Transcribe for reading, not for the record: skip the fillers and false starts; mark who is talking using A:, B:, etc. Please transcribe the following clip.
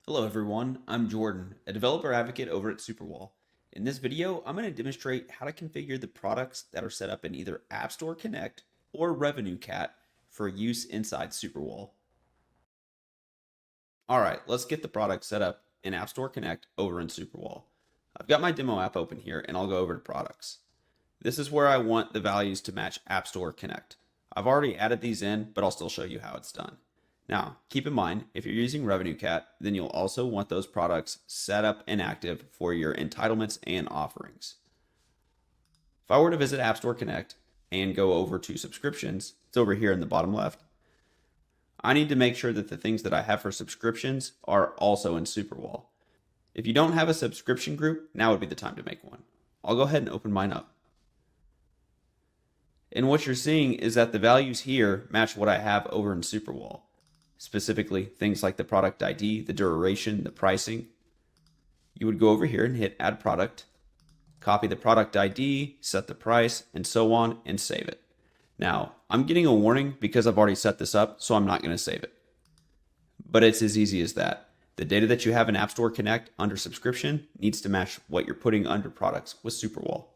A: Hello everyone, I'm Jordan, a developer advocate over at Superwall. In this video, I'm going to demonstrate how to configure the products that are set up in either App Store Connect or Revenue Cat for use inside Superwall. Alright, let's get the product set up in App Store Connect over in Superwall. I've got my demo app open here and I'll go over to products. This is where I want the values to match App Store Connect. I've already added these in, but I'll still show you how it's done. Now, keep in mind, if you're using Revenue Cat, then you'll also want those products set up and active for your entitlements and offerings. If I were to visit App Store Connect and go over to subscriptions, it's over here in the bottom left. I need to make sure that the things that I have for subscriptions are also in Superwall. If you don't have a subscription group, now would be the time to make one. I'll go ahead and open mine up. And what you're seeing is that the values here match what I have over in Superwall. Specifically, things like the product ID, the duration, the pricing. You would go over here and hit Add Product, copy the product ID, set the price, and so on, and save it. Now, I'm getting a warning because I've already set this up, so I'm not going to save it. But it's as easy as that. The data that you have in App Store Connect under subscription needs to match what you're putting under products with Superwall.